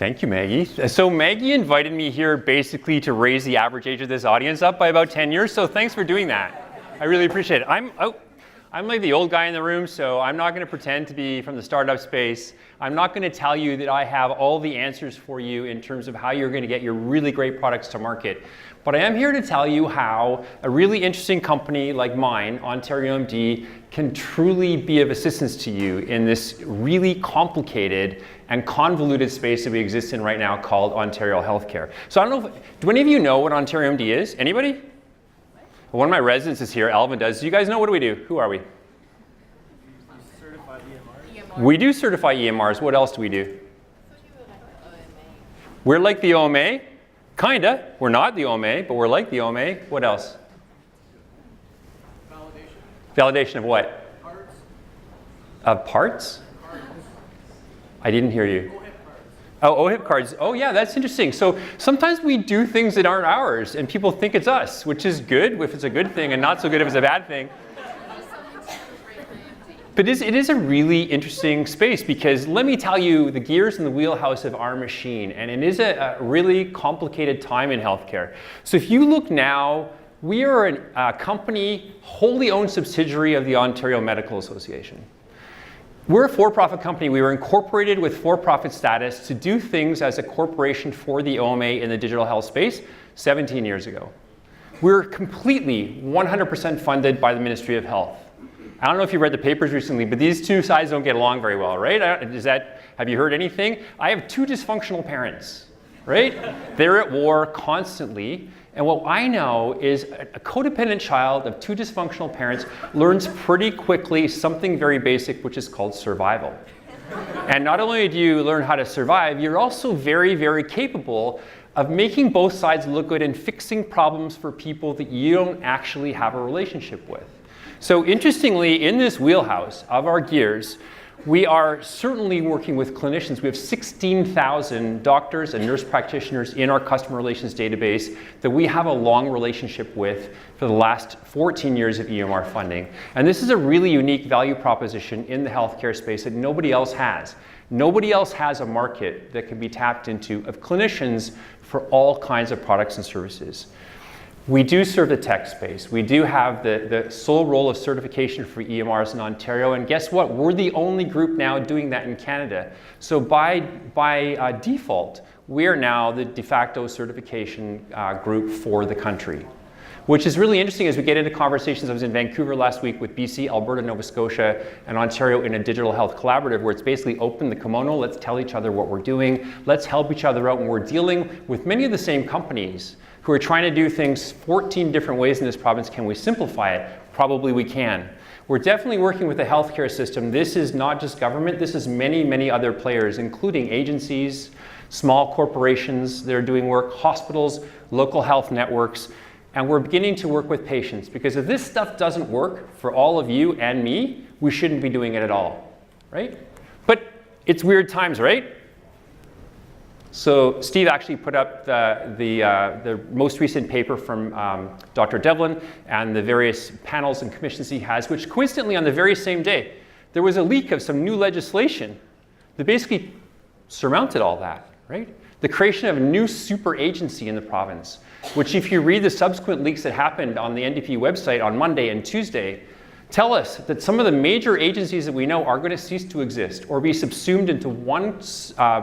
Thank you, Maggie. So Maggie invited me here basically to raise the average age of this audience up by about 10 years, so thanks for doing that. I really appreciate it. I'm like the old guy in the room, so I'm not going to pretend to be from the startup space. I'm not going to tell you that I have all the answers for you in terms of how you're going to get your really great products to market. But I am here to tell you how a really interesting company like mine, Ontario MD, can truly be of assistance to you in this really complicated and convoluted space that we exist in right now called Ontario Healthcare. So I don't know, do any of you know what Ontario MD is? Anybody? One of my residents is here, Alvin does. Do you guys know what do we do? Who are we? Certify EMRs. We do certify EMRs. What else do we do? We're like the OMA. Kinda. We're not the OMA, but we're like the OMA. What else? Validation. Validation of what? Parts. Of parts? Cards. I didn't hear you. OHIP cards. Oh, OHIP cards. Oh yeah, that's interesting. So sometimes we do things that aren't ours and people think it's us, which is good if it's a good thing and not so good if it's a bad thing. But it is a really interesting space because let me tell you the gears in the wheelhouse of our machine, and it is a really complicated time in healthcare. So if you look now, we are a company wholly owned subsidiary of the Ontario Medical Association. We're a for-profit company. We were incorporated with for-profit status to do things as a corporation for the OMA in the digital health space 17 years ago. We're completely 100% funded by the Ministry of Health. I don't know if you read the papers recently, but these two sides don't get along very well, right? Have you heard anything? I have two dysfunctional parents, right? They're at war constantly. And what I know is a codependent child of two dysfunctional parents learns pretty quickly something very basic, which is called survival. And not only do you learn how to survive, you're also very, very capable of making both sides look good and fixing problems for people that you don't actually have a relationship with. So interestingly, in this wheelhouse of our gears, we are certainly working with clinicians. We have 16,000 doctors and nurse practitioners in our customer relations database that we have a long relationship with for the last 14 years of EMR funding. And this is a really unique value proposition in the healthcare space that nobody else has. Nobody else has a market that can be tapped into of clinicians for all kinds of products and services. We do serve the tech space. We do have the sole role of certification for EMRs in Ontario, and guess what? We're the only group now doing that in Canada. So by default, we are now the de facto certification group for the country. Which is really interesting as we get into conversations. I was in Vancouver last week with BC, Alberta, Nova Scotia, and Ontario in a digital health collaborative where it's basically open the kimono, let's tell each other what we're doing, let's help each other out when we're dealing with many of the same companies who are trying to do things 14 different ways in this province. Can we simplify it? Probably we can. We're definitely working with the healthcare system. This is not just government, this is many, many other players, including agencies, small corporations that are doing work, hospitals, local health networks, and we're beginning to work with patients because if this stuff doesn't work for all of you and me, we shouldn't be doing it at all, right? But it's weird times, right? So Steve actually put up the most recent paper from Dr. Devlin and the various panels and commissions he has, which coincidentally on the very same day, there was a leak of some new legislation that basically surmounted all that, right? The creation of a new super agency in the province, which if you read the subsequent leaks that happened on the NDP website on Monday and Tuesday, tell us that some of the major agencies that we know are going to cease to exist or be subsumed into one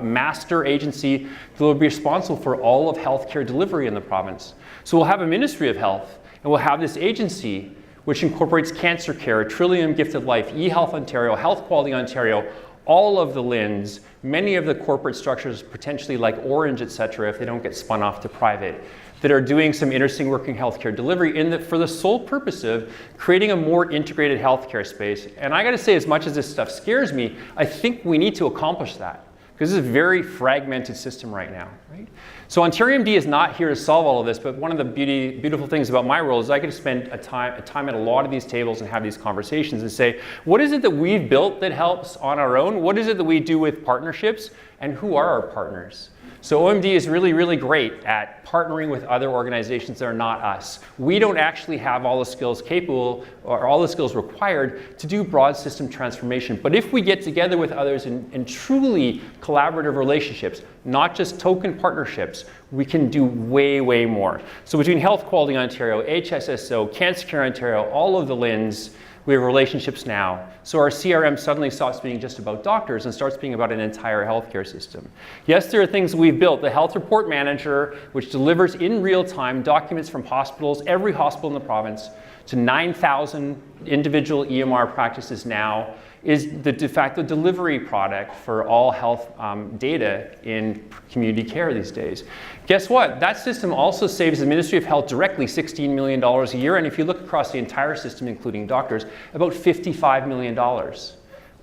master agency that will be responsible for all of healthcare delivery in the province. So we'll have a Ministry of Health, and we'll have this agency which incorporates cancer care, Trillium Gifted Life, eHealth Ontario, Health Quality Ontario, all of the LHINs, many of the corporate structures, potentially like Orange, et cetera, if they don't get spun off to private, that are doing some interesting work in healthcare delivery for the sole purpose of creating a more integrated healthcare space. And I gotta say, as much as this stuff scares me, I think we need to accomplish that because this is a very fragmented system right now, right? So Ontario MD is not here to solve all of this, but one of the beautiful things about my role is I get to spend a time at a lot of these tables and have these conversations and say, what is it that we've built that helps on our own? What is it that we do with partnerships? And who are our partners? So OMD is really, really great at partnering with other organizations that are not us. We don't actually have all the skills capable or all the skills required to do broad system transformation. But if we get together with others in truly collaborative relationships, not just token partnerships, we can do way, way more. So between Health Quality Ontario, HSSO, Cancer Care Ontario, all of the LINs, we have relationships now. So our CRM suddenly stops being just about doctors and starts being about an entire healthcare system. Yes, there are things we've built. The Health Report Manager, which delivers in real time documents from hospitals, every hospital in the province, to 9,000 individual EMR practices now, is the de facto delivery product for all health data in community care these days. Guess what? That system also saves the Ministry of Health directly $16 million a year, and if you look across the entire system, including doctors, about $55 million.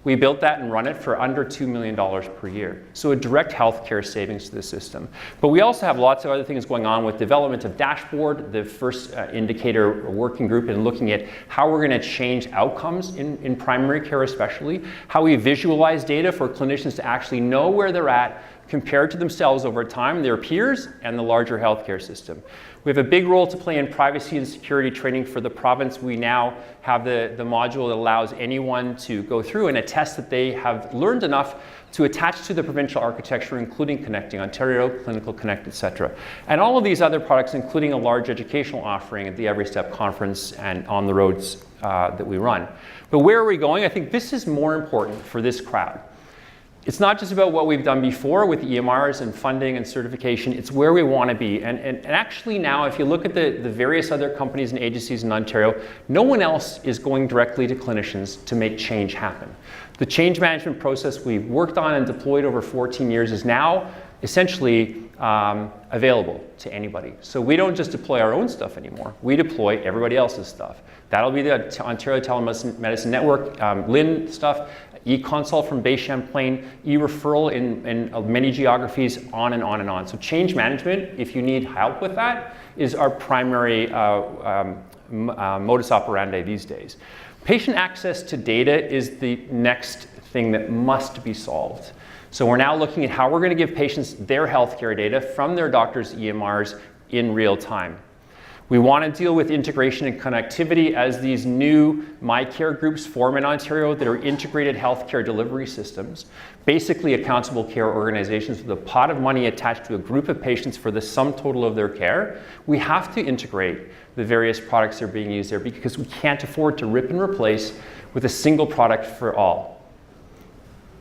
We built that and run it for under $2 million per year. So a direct healthcare savings to the system. But we also have lots of other things going on with development of dashboard, the first indicator working group, and looking at how we're going to change outcomes in primary care especially, how we visualize data for clinicians to actually know where they're at compared to themselves over time, their peers, and the larger healthcare system. We have a big role to play in privacy and security training for the province. We now have the module that allows anyone to go through and attest that they have learned enough to attach to the provincial architecture, including Connecting Ontario, Clinical Connect, etc. And all of these other products, including a large educational offering at the Every Step conference and on the roads that we run. But where are we going? I think this is more important for this crowd. It's not just about what we've done before with EMRs and funding and certification, it's where we want to be. And actually now, if you look at the various other companies and agencies in Ontario, no one else is going directly to clinicians to make change happen. The change management process we've worked on and deployed over 14 years is now essentially available to anybody. So we don't just deploy our own stuff anymore, we deploy everybody else's stuff. That'll be the Ontario Telemedicine Network, LIN stuff, e-consult from Bay Champlain, e-referral in many geographies, on and on and on. So change management, if you need help with that, is our primary modus operandi these days. Patient access to data is the next thing that must be solved. So we're now looking at how we're going to give patients their healthcare data from their doctor's EMRs in real time. We want to deal with integration and connectivity as these new MyCare groups form in Ontario that are integrated healthcare delivery systems, basically accountable care organizations with a pot of money attached to a group of patients for the sum total of their care. We have to integrate the various products that are being used there because we can't afford to rip and replace with a single product for all.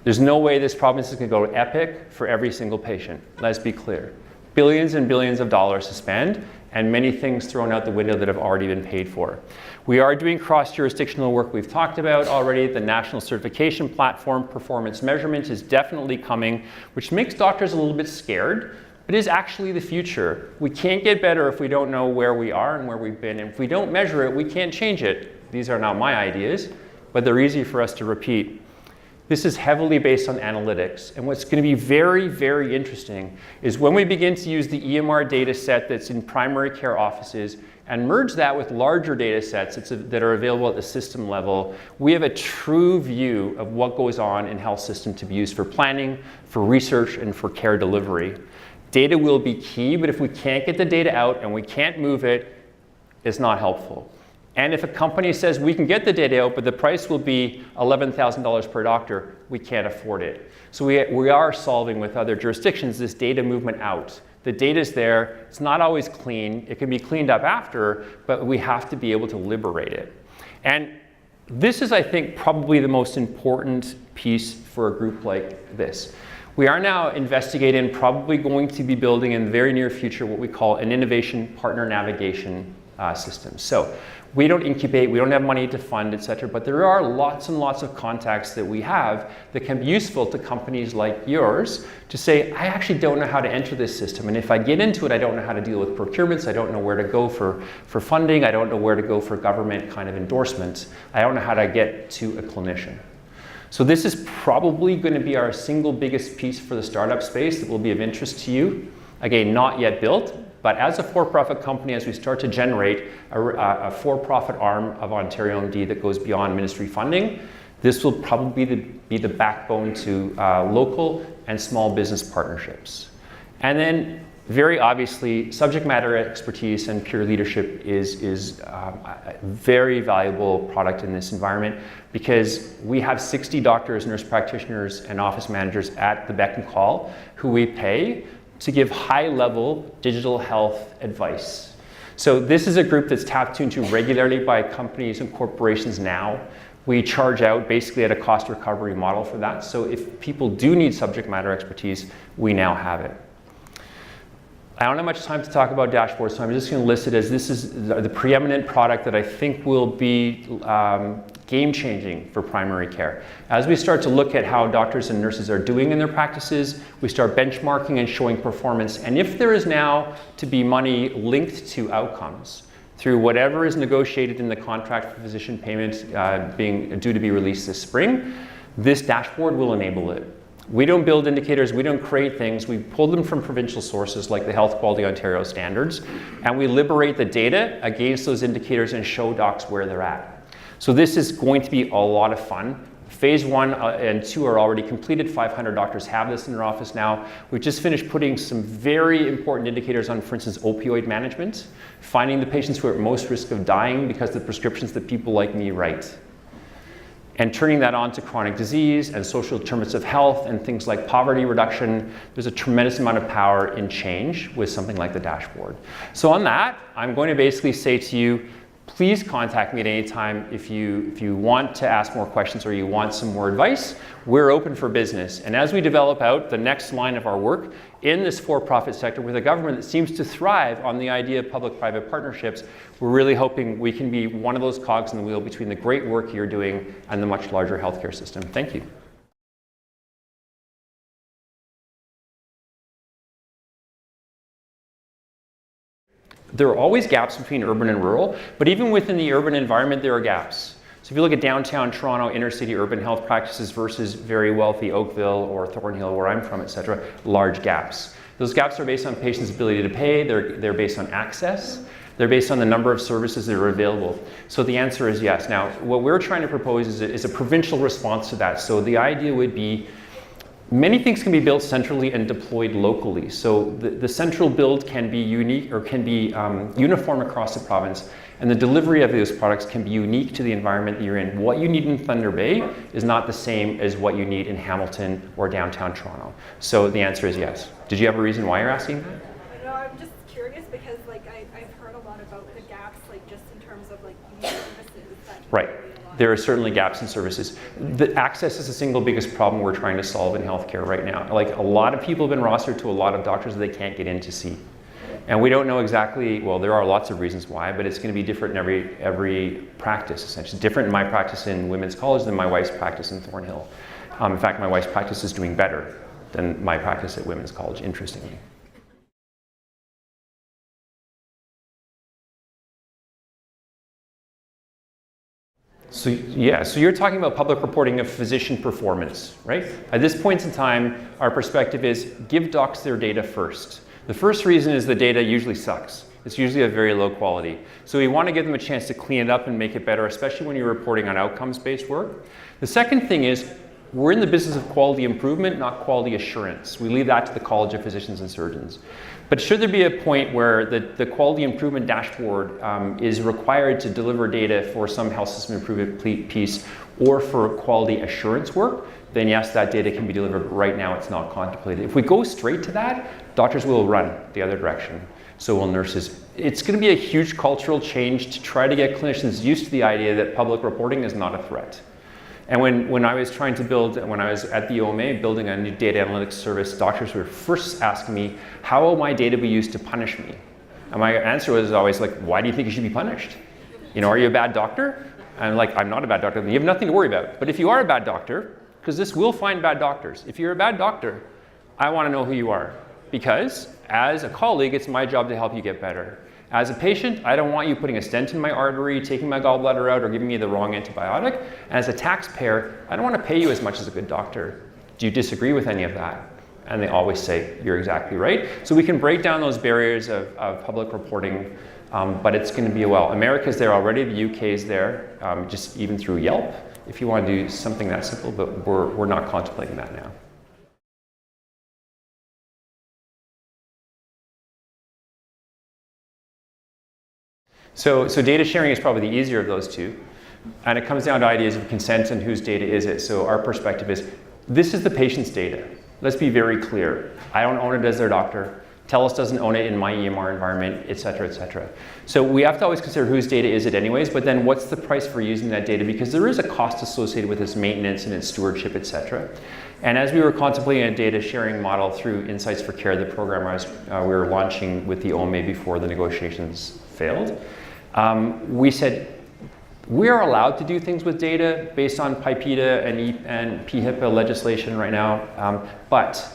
There's no way this province is going to go to Epic for every single patient. Let's be clear. Billions and billions of dollars to spend, and many things thrown out the window that have already been paid for. We are doing cross-jurisdictional work we've talked about already. The National Certification Platform performance measurement is definitely coming, which makes doctors a little bit scared, but is actually the future. We can't get better if we don't know where we are and where we've been. And if we don't measure it, we can't change it. These are not my ideas, but they're easy for us to repeat. This is heavily based on analytics. And what's going to be very, very interesting is when we begin to use the EMR data set that's in primary care offices and merge that with larger data sets that are available at the system level, we have a true view of what goes on in health system to be used for planning, for research, and for care delivery. Data will be key, but if we can't get the data out and we can't move it, it's not helpful. And if a company says we can get the data out, but the price will be $11,000 per doctor, we can't afford it. So we are solving with other jurisdictions this data movement out. The data's there, it's not always clean, it can be cleaned up after, but we have to be able to liberate it. And this is, I think, probably the most important piece for a group like this. We are now investigating, probably going to be building in the very near future what we call an innovation partner navigation system. So we don't incubate, we don't have money to fund, etc., but there are lots and lots of contacts that we have that can be useful to companies like yours to say, I actually don't know how to enter this system, and if I get into it, I don't know how to deal with procurements, I don't know where to go for funding, I don't know where to go for government kind of endorsements, I don't know how to get to a clinician. So this is probably going to be our single biggest piece for the startup space that will be of interest to you. Again, not yet built, but as a for-profit company, as we start to generate a for-profit arm of Ontario OMD that goes beyond ministry funding, this will probably be the backbone to local and small business partnerships. And then, very obviously, subject matter expertise and peer leadership is a very valuable product in this environment, because we have 60 doctors, nurse practitioners, and office managers at the beck and call who we pay to give high-level digital health advice. So this is a group that's tapped into regularly by companies and corporations now. We charge out basically at a cost recovery model for that. So if people do need subject matter expertise, we now have it. I don't have much time to talk about dashboards, so I'm just going to list it as this is the preeminent product that I think will be game-changing for primary care. As we start to look at how doctors and nurses are doing in their practices, we start benchmarking and showing performance. And if there is now to be money linked to outcomes through whatever is negotiated in the contract for physician payment being due to be released this spring, this dashboard will enable it. We don't build indicators, we don't create things, we pull them from provincial sources like the Health Quality Ontario standards, and we liberate the data against those indicators and show docs where they're at. So this is going to be a lot of fun. Phase 1 and 2 are already completed. 500 doctors have this in their office now. We've just finished putting some very important indicators on, for instance, opioid management, finding the patients who are at most risk of dying because of the prescriptions that people like me write, and turning that on to chronic disease and social determinants of health and things like poverty reduction. There's a tremendous amount of power in change with something like the dashboard. So on that, I'm going to basically say to you, please contact me at any time if you want to ask more questions or you want some more advice. We're open for business. And as we develop out the next line of our work in this for-profit sector with a government that seems to thrive on the idea of public-private partnerships, we're really hoping we can be one of those cogs in the wheel between the great work you're doing and the much larger healthcare system. Thank you. There are always gaps between urban and rural, but even within the urban environment, there are gaps. So if you look at downtown Toronto, inner city urban health practices versus very wealthy Oakville or Thornhill, where I'm from, et cetera, large gaps. Those gaps are based on patients' ability to pay, they're based on access, they're based on the number of services that are available. So the answer is yes. Now, what we're trying to propose is a provincial response to that. So the idea would be many things can be built centrally and deployed locally. So the central build can be unique or can be uniform across the province, and the delivery of those products can be unique to the environment that you're in. What you need in Thunder Bay is not the same as what you need in Hamilton or downtown Toronto. So the answer is yes. Did you have a reason why you're asking that? No, I'm just curious because I've heard a lot about the gaps, just in terms of services. Right. There are certainly gaps in services. The access is the single biggest problem we're trying to solve in healthcare right now. A lot of people have been rostered to a lot of doctors that they can't get in to see. And we don't know exactly, well, there are lots of reasons why, but it's going to be different in every practice, essentially. Different in my practice in Women's College than my wife's practice in Thornhill. In fact, my wife's practice is doing better than my practice at Women's College, interestingly. So you're talking about public reporting of physician performance, right? At this point in time, our perspective is give docs their data first. The first reason is the data usually sucks. It's usually of very low quality. So we want to give them a chance to clean it up and make it better, especially when you're reporting on outcomes-based work. The second thing is we're in the business of quality improvement, not quality assurance. We leave that to the College of Physicians and Surgeons. But should there be a point where the quality improvement dashboard is required to deliver data for some health system improvement piece or for quality assurance work, then yes, that data can be delivered. Right now, it's not contemplated. If we go straight to that, doctors will run the other direction. So will nurses. It's going to be a huge cultural change to try to get clinicians used to the idea that public reporting is not a threat. And when I was trying to when I was at the OMA building a new data analytics service, doctors were first asking me, how will my data be used to punish me? And my answer was always why do you think you should be punished? Are you a bad doctor? And I'm not a bad doctor. You have nothing to worry about. But if you are a bad doctor, because this will find bad doctors, if you're a bad doctor, I want to know who you are. Because as a colleague, it's my job to help you get better. As a patient, I don't want you putting a stent in my artery, taking my gallbladder out, or giving me the wrong antibiotic. And as a taxpayer, I don't want to pay you as much as a good doctor. Do you disagree with any of that? And they always say, you're exactly right. So we can break down those barriers of public reporting, but it's going to be a while. America's there already, the UK's there, just even through Yelp, if you want to do something that simple, but we're not contemplating that now. So data sharing is probably the easier of those two. And it comes down to ideas of consent and whose data is it. So our perspective is, this is the patient's data. Let's be very clear. I don't own it as their doctor. TELUS doesn't own it in my EMR environment, et cetera, et cetera. So we have to always consider whose data is it anyways, but then what's the price for using that data? Because there is a cost associated with its maintenance and its stewardship, et cetera. And as we were contemplating a data sharing model through Insights for Care, the program we were launching with the OMA before the negotiations failed, we said, we are allowed to do things with data based on PIPEDA and PHIPA legislation right now, but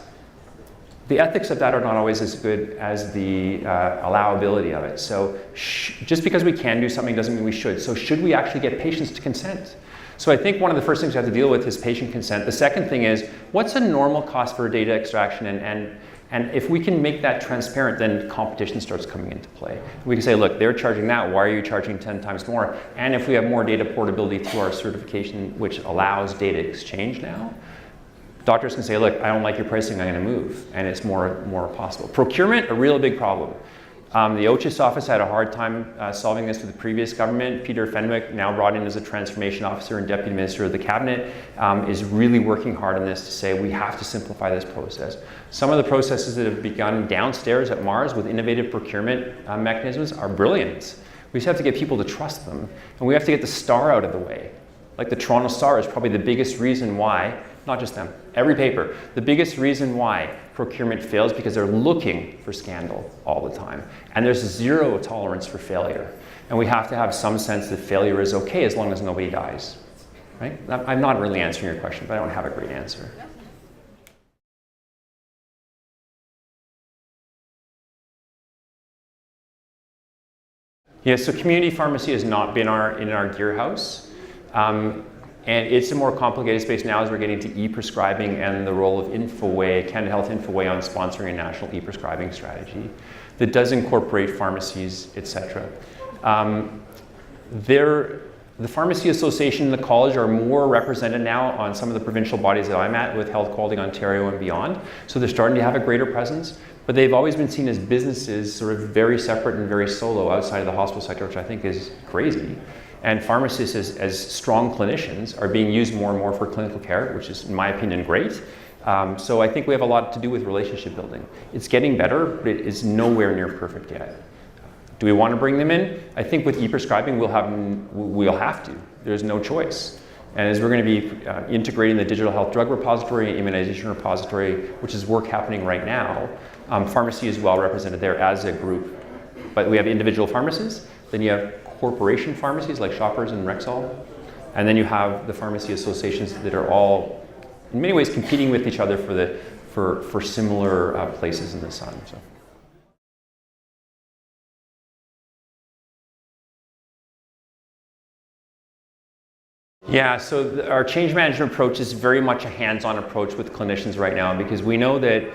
the ethics of that are not always as good as the allowability of it. So just because we can do something doesn't mean we should. So should we actually get patients to consent? So I think one of the first things we have to deal with is patient consent. The second thing is, what's a normal cost for data extraction? And if we can make that transparent, then competition starts coming into play. We can say, look, they're charging that, why are you charging 10 times more? And if we have more data portability through our certification, which allows data exchange now, doctors can say, look, I don't like your pricing, I'm going to move, and it's more possible. Procurement, a real big problem. The OCHIS office had a hard time solving this with the previous government. Peter Fenwick, now brought in as a transformation officer and deputy minister of the cabinet, is really working hard on this to say we have to simplify this process. Some of the processes that have begun downstairs at Mars with innovative procurement mechanisms are brilliant. We just have to get people to trust them, and we have to get the star out of the way. Like the Toronto Star is probably the biggest reason why, not just them, every paper, the biggest reason why procurement fails because they're looking for scandal all the time. And there's zero tolerance for failure. And we have to have some sense that failure is okay as long as nobody dies, right? I'm not really answering your question, but I don't have a great answer. Yeah, so community pharmacy has not been in our gear house. And it's a more complicated space now as we're getting to e-prescribing and the role of Infoway, Canada Health Infoway on sponsoring a national e-prescribing strategy that does incorporate pharmacies, et cetera. The Pharmacy Association and the college are more represented now on some of the provincial bodies that I'm at with Health Quality Ontario and beyond. So they're starting to have a greater presence, but they've always been seen as businesses sort of very separate and very solo outside of the hospital sector, which I think is crazy. And pharmacists as strong clinicians are being used more and more for clinical care, which is, in my opinion, great. So I think we have a lot to do with relationship building. It's getting better, but it is nowhere near perfect yet. Do we want to bring them in? I think with e-prescribing, we'll have to. There's no choice. And as we're going to be integrating the digital health drug repository, immunization repository, which is work happening right now, pharmacy is well represented there as a group. But we have individual pharmacists, then you have corporation pharmacies like Shoppers and Rexall, and then you have the pharmacy associations that are all, in many ways, competing with each other for similar places in the sun. So. Yeah, so our change management approach is very much a hands-on approach with clinicians right now, because we know that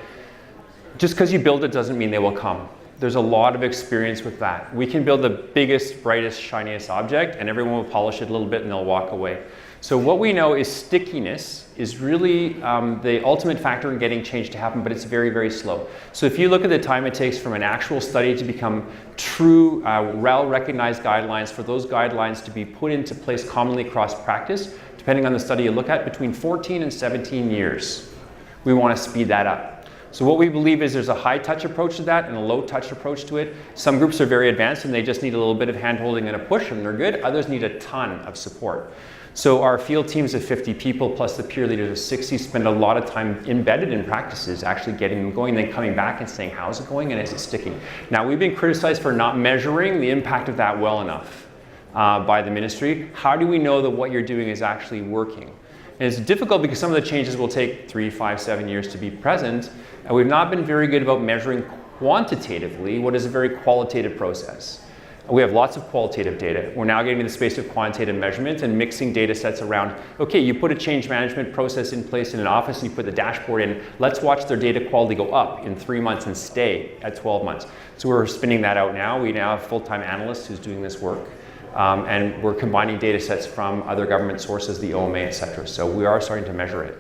just because you build it doesn't mean they will come. There's a lot of experience with that. We can build the biggest, brightest, shiniest object, and everyone will polish it a little bit and they'll walk away. So what we know is stickiness is really the ultimate factor in getting change to happen, but it's very, very slow. So if you look at the time it takes from an actual study to become true, well-recognized guidelines, for those guidelines to be put into place commonly across practice, depending on the study you look at, between 14 and 17 years. We want to speed that up. So what we believe is there's a high-touch approach to that and a low-touch approach to it. Some groups are very advanced and they just need a little bit of hand-holding and a push and they're good. Others need a ton of support. So our field teams of 50 people plus the peer leaders of 60 spend a lot of time embedded in practices, actually getting them going, then coming back and saying, how's it going and is it sticking? Now, we've been criticized for not measuring the impact of that well enough by the ministry. How do we know that what you're doing is actually working? And it's difficult because some of the changes will take 3, 5, 7 years to be present, and we've not been very good about measuring quantitatively what is a very qualitative process. We have lots of qualitative data. We're now getting to the space of quantitative measurement and mixing data sets around, okay, you put a change management process in place in an office and you put the dashboard in, let's watch their data quality go up in 3 months and stay at 12 months. So we're spinning that out now. We now have a full-time analyst who's doing this work. And we're combining data sets from other government sources, the OMA, et cetera. So we are starting to measure it.